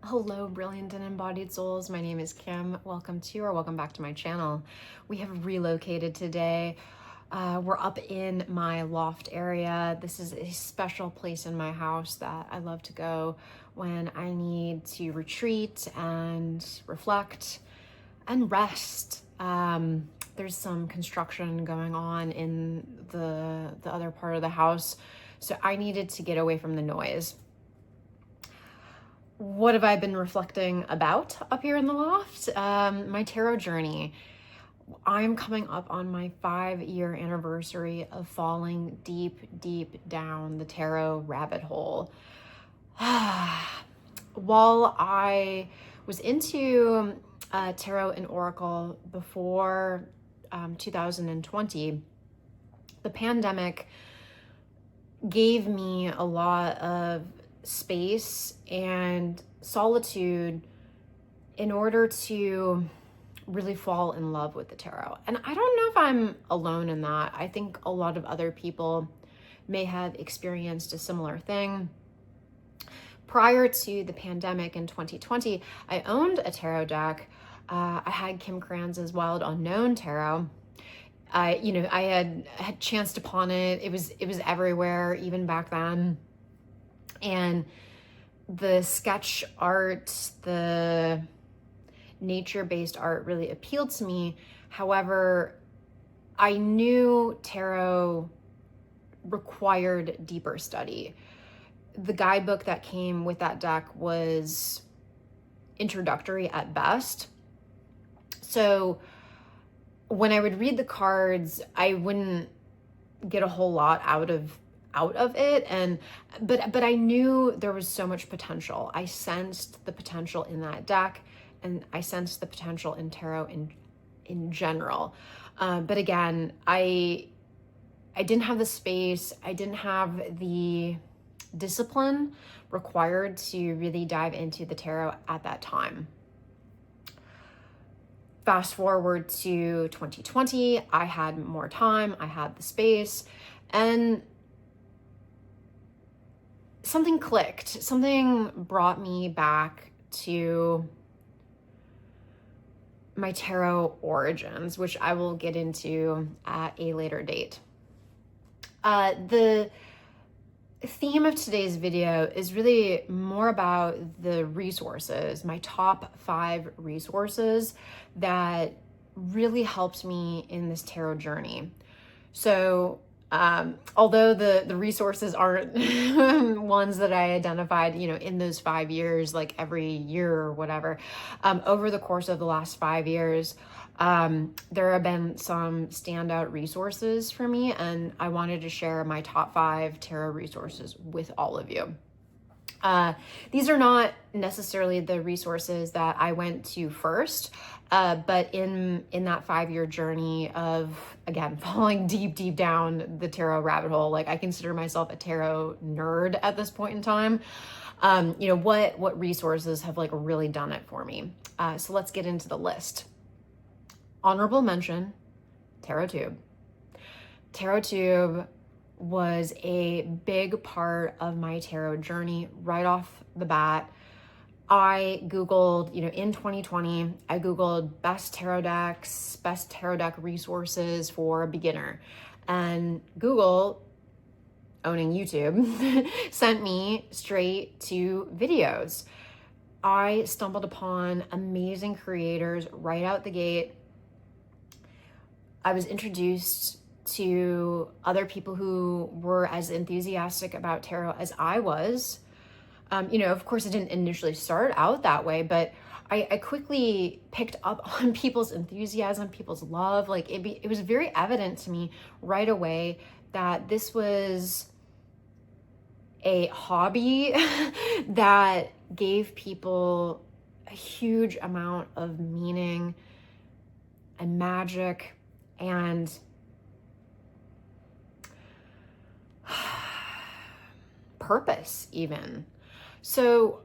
Hello, brilliant and embodied souls. My name is Kim. Welcome back to my channel. We have relocated today. We're up in my loft area. This is a special place in my house that I love to go when I need to retreat and reflect and rest. There's some construction going on in the other part of the house, so I needed to get away from the noise. What have I been reflecting about up here in the loft? My tarot journey. I'm coming up on my 5-year anniversary of falling deep down the tarot rabbit hole. While I was into tarot and oracle before 2020, the pandemic gave me a lot of space and solitude in order to really fall in love with the tarot. And I don't know if I'm alone in that. I think a lot of other people may have experienced a similar thing. Prior to the pandemic in 2020, I owned a tarot deck. I had Kim Kranz's Wild Unknown Tarot. I had chanced upon it. It was everywhere, even back then. And the sketch art, the nature-based art really appealed to me. However, I knew tarot required deeper study. The guidebook that came with that deck was introductory at best. So when I would read the cards, I wouldn't get a whole lot out of it, but I knew there was so much potential. I sensed the potential in that deck, and I sensed the potential in tarot in general. But again, I didn't have the space. I didn't have the discipline required to really dive into the tarot at that time. Fast forward to 2020, I had more time, I had the space, and something clicked. Something brought me back to my tarot origins, which I will get into at a later date. The theme of today's video is really more about the resources, my top 5 resources that really helped me in this tarot journey. So although the resources aren't ones that I identified, in those 5 years, like every year or whatever, over the course of the last 5 years, there have been some standout resources for me, and I wanted to share my top 5 tarot resources with all of you. These are not necessarily the resources that I went to first, but in that 5-year journey of, again, falling deep down the tarot rabbit hole, like I consider myself a tarot nerd at this point in time. What resources have like really done it for me? So let's get into the list. Honorable mention, Tarot Tube. Tarot Tube was a big part of my tarot journey right off the bat. I Googled, in 2020, I Googled best tarot deck resources for a beginner. And Google, owning YouTube, sent me straight to videos. I stumbled upon amazing creators right out the gate. I was introduced to other people who were as enthusiastic about tarot as I was. Of course, it didn't initially start out that way, but I quickly picked up on people's enthusiasm, people's love. Like it was very evident to me right away that this was a hobby that gave people a huge amount of meaning and magic and purpose even. So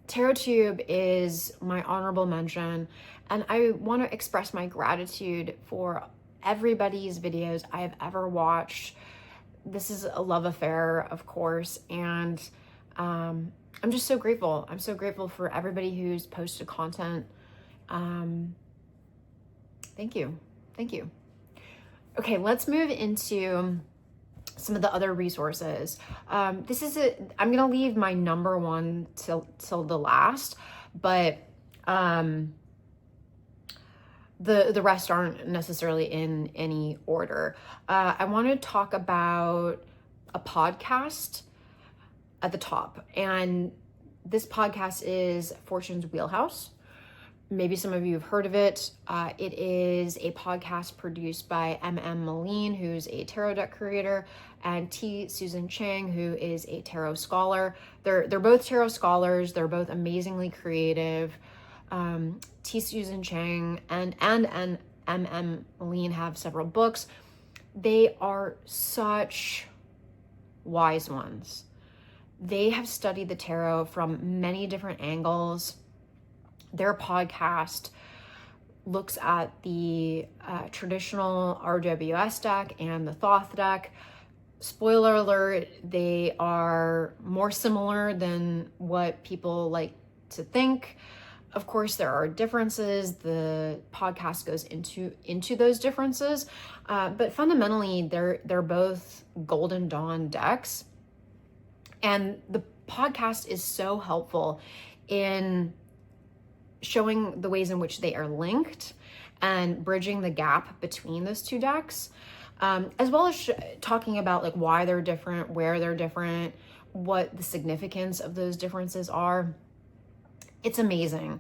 Tarot Tube is my honorable mention, and I want to express my gratitude for everybody's videos I have ever watched. This is a love affair, of course, and I'm just so grateful. I'm so grateful for everybody who's posted content. Thank you. Thank you. Okay, let's move into some of the other resources. I'm going to leave my number one till the last, but the rest aren't necessarily in any order. I want to talk about a podcast at the top, and this podcast is Fortune's Wheelhouse. Maybe some of you have heard of it. It is a podcast produced by M.M. Moline, who's a tarot deck creator, and T. Susan Chang, who is a tarot scholar. They're both tarot scholars. They're both amazingly creative. T. Susan Chang and M.M. Moline have several books. They are such wise ones. They have studied the tarot from many different angles. Their podcast looks at the traditional RWS deck and the Thoth deck. Spoiler alert, they are more similar than what people like to think. Of course, there are differences. The podcast goes into those differences, but fundamentally, they're both Golden Dawn decks. And the podcast is so helpful in showing the ways in which they are linked and bridging the gap between those two decks, as well as talking about like why they're different, where they're different, what the significance of those differences are. It's amazing.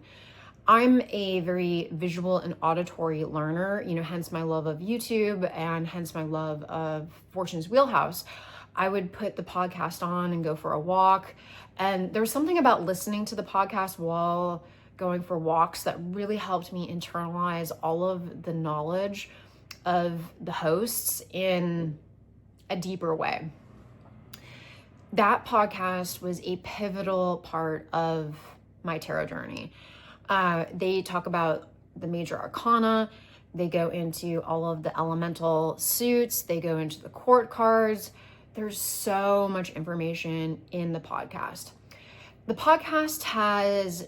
I'm a very visual and auditory learner, hence my love of YouTube and hence my love of Fortune's Wheelhouse. I would put the podcast on and go for a walk. And there's something about listening to the podcast while going for walks that really helped me internalize all of the knowledge of the hosts in a deeper way. That podcast was a pivotal part of my tarot journey. They talk about the major arcana. They go into all of the elemental suits. They go into the court cards. There's so much information in the podcast. The podcast has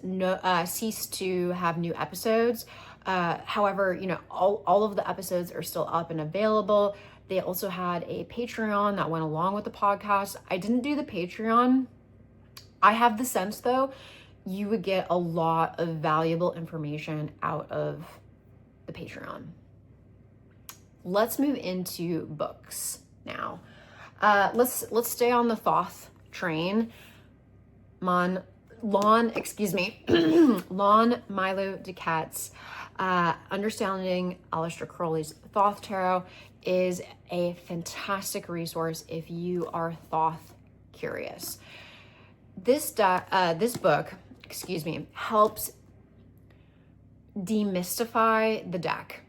ceased to have new episodes. However, all of the episodes are still up and available. They also had a Patreon that went along with the podcast. I didn't do the Patreon. I have the sense, though, you would get a lot of valuable information out of the Patreon. Let's move into books now. Let's stay on the Thoth train. Lon Milo DeCatte's Understanding Aleister Crowley's Thoth Tarot is a fantastic resource if you are Thoth curious. This book, helps demystify the deck.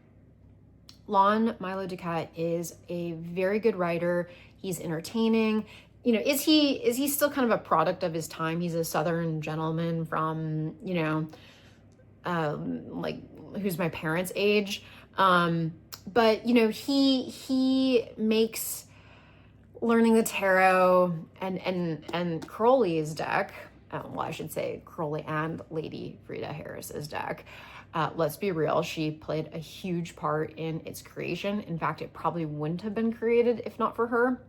Lon Milo DeCatte is a very good writer. He's entertaining. Is he still kind of a product of his time? He's a Southern gentleman from, who's my parents' age. But he makes learning the tarot and Crowley's deck, I should say Crowley and Lady Frida Harris's deck. Let's be real, she played a huge part in its creation. In fact, it probably wouldn't have been created if not for her.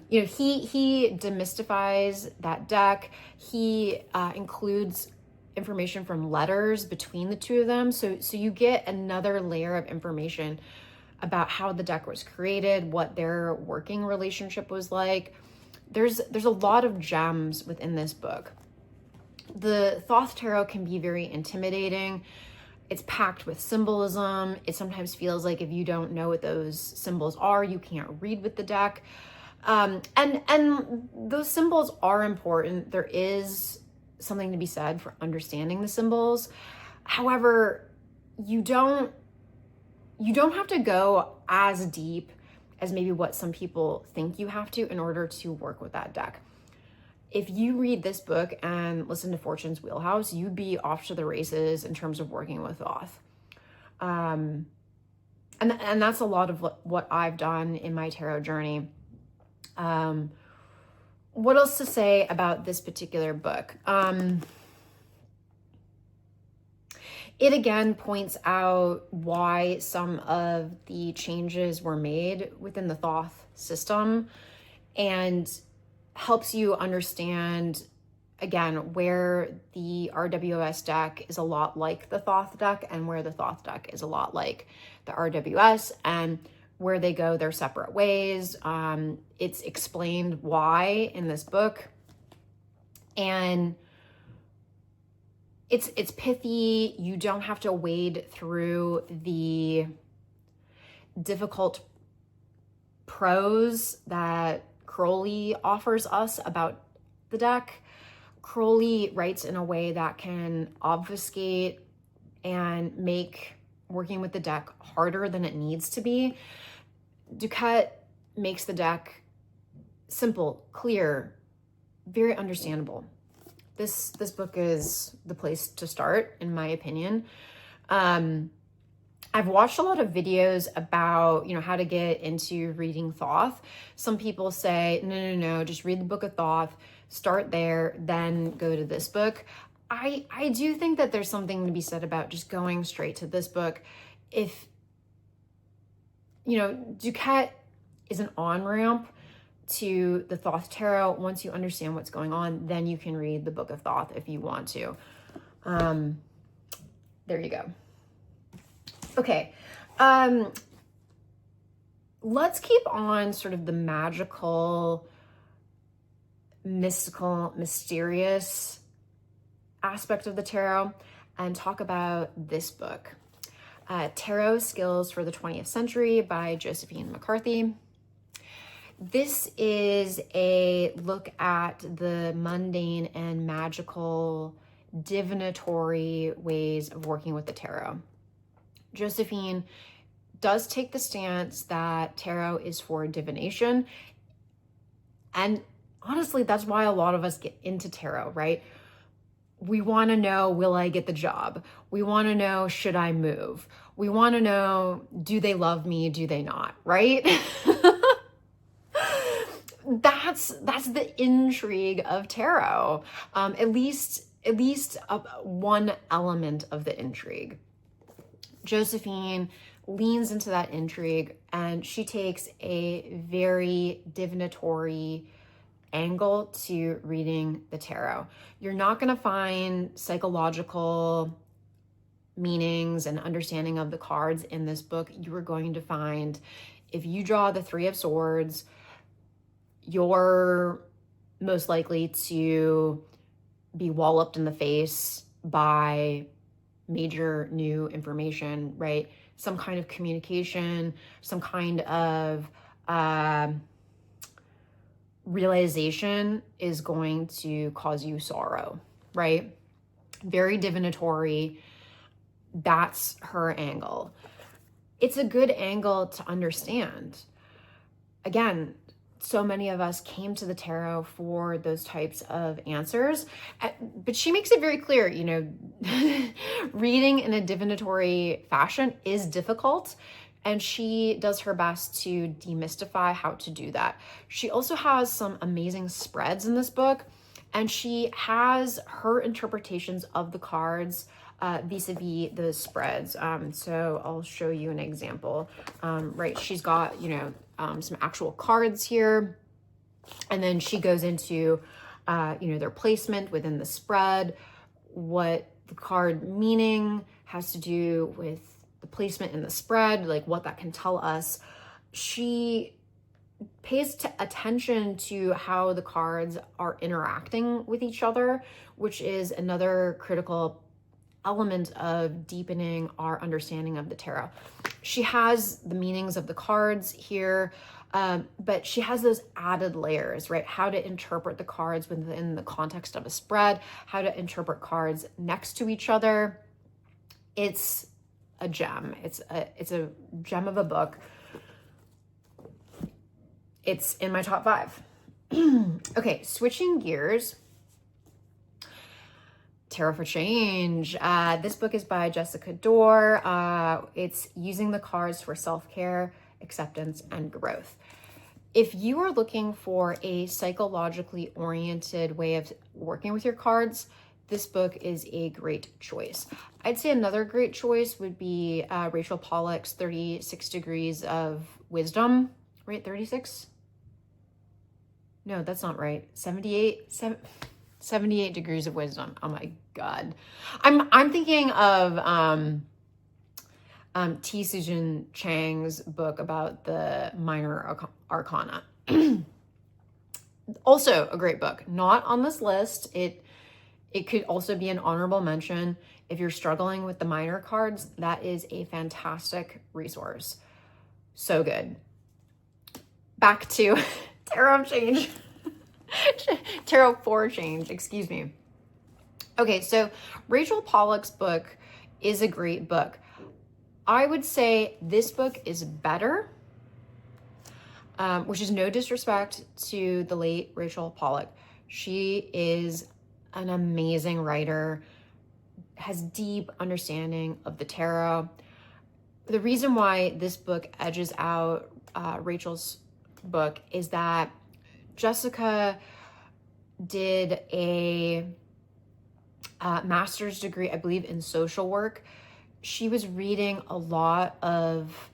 He demystifies that deck. He includes information from letters between the two of them. So you get another layer of information about how the deck was created, what their working relationship was like. There's a lot of gems within this book. The Thoth Tarot can be very intimidating. It's packed with symbolism. It sometimes feels like if you don't know what those symbols are, you can't read with the deck. And those symbols are important. There is something to be said for understanding the symbols. However, you don't have to go as deep as maybe what some people think you have to in order to work with that deck. If you read this book and listen to Fortune's Wheelhouse, you'd be off to the races in terms of working with Thoth. And that's a lot of what I've done in my tarot journey. what else to say about this particular book? It again points out why some of the changes were made within the Thoth system and helps you understand, again, where the RWS deck is a lot like the Thoth deck and where the Thoth deck is a lot like the RWS, and where they go their separate ways. It's explained why in this book. And it's pithy. You don't have to wade through the difficult prose that Crowley offers us about the deck. Crowley writes in a way that can obfuscate and make working with the deck harder than it needs to be. Duquette makes the deck simple, clear, very understandable. This book is the place to start, in my opinion. I've watched a lot of videos about, how to get into reading Thoth. Some people say, no, just read the book of Thoth, start there, then go to this book. I do think that there's something to be said about just going straight to this book. If, Duquette is an on-ramp to the Thoth Tarot. Once you understand what's going on, then you can read the Book of Thoth if you want to. There you go. Okay. Let's keep on sort of the magical, mystical, mysterious aspect of the tarot and talk about this book. Tarot Skills for the 20th Century by Josephine McCarthy. This is a look at the mundane and magical divinatory ways of working with the tarot. Josephine does take the stance that tarot is for divination. And honestly, that's why a lot of us get into tarot, right? We want to know, will I get the job? We want to know, should I move? We want to know, do they love me? Do they not? Right? That's the intrigue of tarot. At least one element of the intrigue. Josephine leans into that intrigue, and she takes a very divinatory angle to reading the tarot. You're not going to find psychological meanings and understanding of the cards in this book. You are going to find, if you draw the Three of Swords, you're most likely to be walloped in the face by major new information, right? Some kind of communication, some kind of realization is going to cause you sorrow, right? Very divinatory. That's her angle. It's a good angle to understand. Again, so many of us came to the tarot for those types of answers, but she makes it very clear, reading in a divinatory fashion is difficult, and she does her best to demystify how to do that. She also has some amazing spreads in this book, and she has her interpretations of the cards vis-a-vis those spreads. So I'll show you an example. Right, she's got, some actual cards here, and then she goes into, their placement within the spread, what the card meaning has to do with the placement in the spread, like what that can tell us. She pays attention to how the cards are interacting with each other, which is another critical element of deepening our understanding of the tarot. She has the meanings of the cards here, but she has those added layers, right? How to interpret the cards within the context of a spread, how to interpret cards next to each other. It's a gem. It's a gem of a book. It's in my top 5. Okay, switching gears. Tarot for Change. This book is by Jessica Dorr. It's using the cards for self-care, acceptance, and growth. if you are looking for a psychologically oriented way of working with your cards, this book is a great choice. I'd say another great choice would be Rachel Pollack's 36 Degrees of Wisdom, right? 36? No, that's not right. 78 Degrees of Wisdom. Oh my God. I'm thinking of T. Sujin Chang's book about the minor arcana. Also a great book. Not on this list. It could also be an honorable mention. If you're struggling with the minor cards, that is a fantastic resource. So good. Back to Tarot Change. Tarot for Change, excuse me. Okay, so Rachel Pollack's book is a great book. I would say this book is better, which is no disrespect to the late Rachel Pollack. She is an amazing writer, has deep understanding of the tarot. The reason why this book edges out Rachel's book is that Jessica did a master's degree, I believe, in social work. She was reading a lot of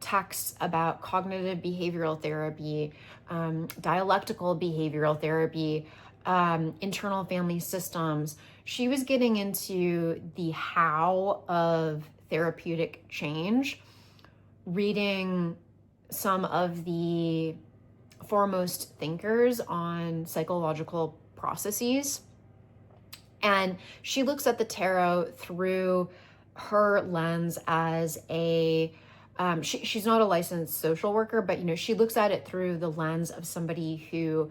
texts about cognitive behavioral therapy, dialectical behavioral therapy, internal family systems. She was getting into the how of therapeutic change, reading some of the foremost thinkers on psychological processes. And she looks at the tarot through her lens as a, she's not a licensed social worker, but, you know, she looks at it through the lens of somebody who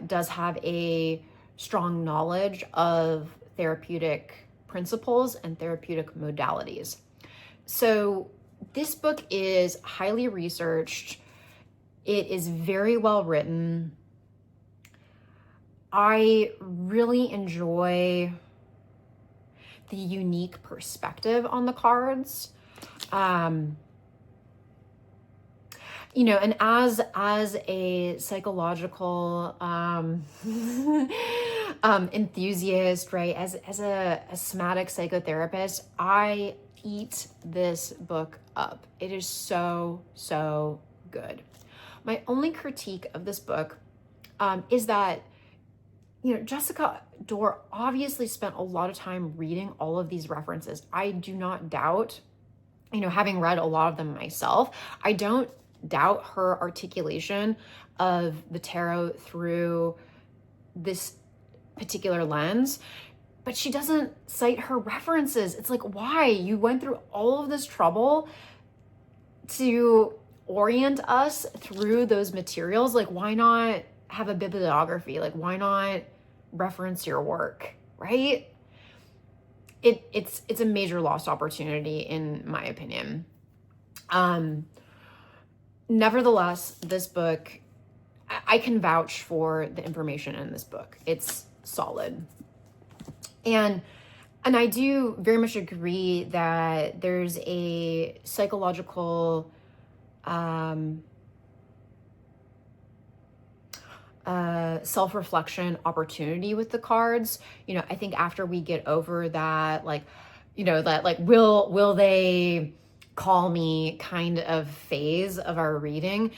does have a strong knowledge of therapeutic principles and therapeutic modalities. So this book is highly researched. It is very well written. I really enjoy the unique perspective on the cards. You know, and as a psychological enthusiast, right, as a somatic psychotherapist, I eat this book up. It is so, so good. My only critique of this book is that, you know, Jessica Dorr obviously spent a lot of time reading all of these references. I do not doubt, you know, having read a lot of them myself, I don't doubt her articulation of the tarot through this particular lens, but she doesn't cite her references. It's like, why? You went through all of this trouble to orient us through those materials. Like, why not have a bibliography? Like, why not reference your work, right? It's a major lost opportunity in my opinion. Nevertheless, this book, I can vouch for the information in this book. It's solid. And I do very much agree that there's a psychological self-reflection opportunity with the cards. You know, I think after we get over that, like, you know, that like, will they call me kind of phase of our reading,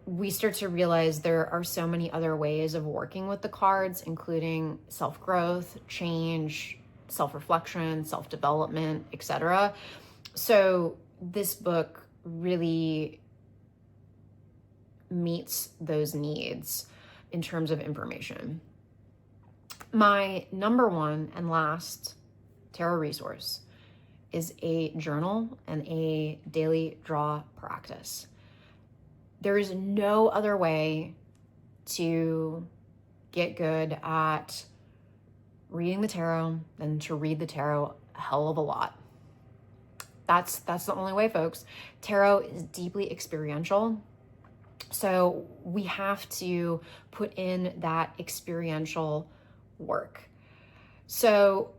we start to realize there are so many other ways of working with the cards, including self-growth, change, self-reflection, self-development, etc. So this book really meets those needs in terms of information. My number one and last tarot resource is a journal and a daily draw practice. There is no other way to get good at reading the tarot than to read the tarot a hell of a lot. That's the only way, folks. Tarot is deeply experiential. So we have to put in that experiential work. So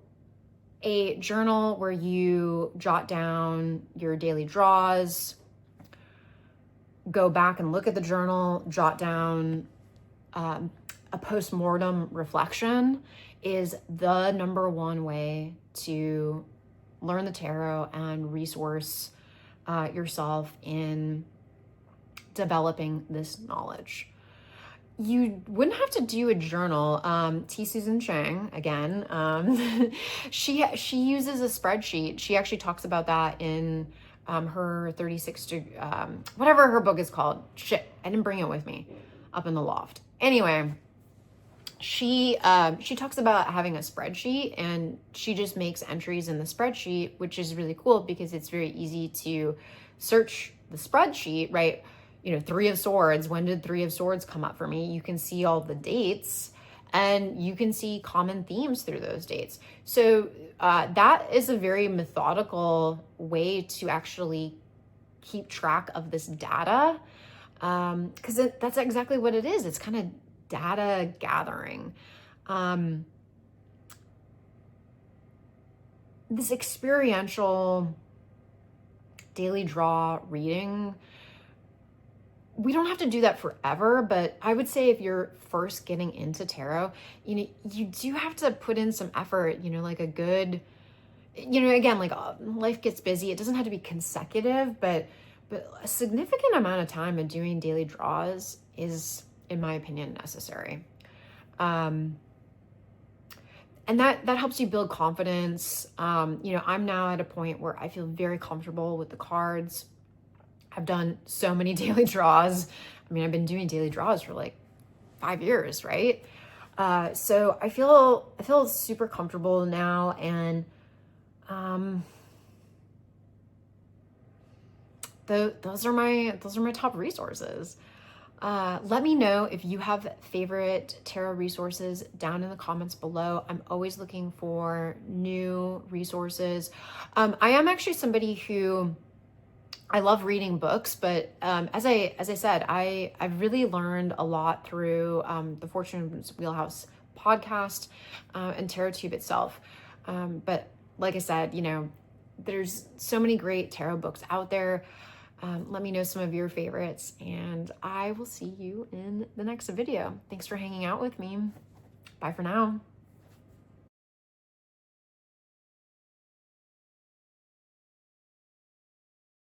a journal where you jot down your daily draws, go back and look at the journal, jot down a post-mortem reflection is the number one way to learn the tarot and resource yourself in developing this knowledge. You wouldn't have to do a journal. T. Susan Chang, again, she uses a spreadsheet. She actually talks about that in her 36, whatever her book is called. Shit, I didn't bring it with me up in the loft. Anyway, she talks about having a spreadsheet, and she just makes entries in the spreadsheet, which is really cool because it's very easy to search the spreadsheet, right? You know, Three of Swords, when did Three of Swords come up for me? You can see all the dates, and you can see common themes through those dates. So that is a very methodical way to actually keep track of this data, because that's exactly what it is. It's kind of data gathering. This experiential daily draw reading, we don't have to do that forever, but I would say if you're first getting into tarot, you do have to put in some effort, like a good, again, like life gets busy. It doesn't have to be consecutive, but a significant amount of time in doing daily draws is, in my opinion, necessary. And that helps you build confidence. I'm now at a point where I feel very comfortable with the cards. I've done so many daily draws. I mean, I've been doing daily draws for like 5 years, right? So I feel super comfortable now, and those are my top resources. Let me know if you have favorite tarot resources down in the comments below. I'm always looking for new resources. I am actually somebody who, I love reading books, but as I said, I've really learned a lot through the Fortune's Wheelhouse podcast and TarotTube itself. But like I said, there's so many great tarot books out there. Let me know some of your favorites, and I will see you in the next video. Thanks for hanging out with me. Bye for now.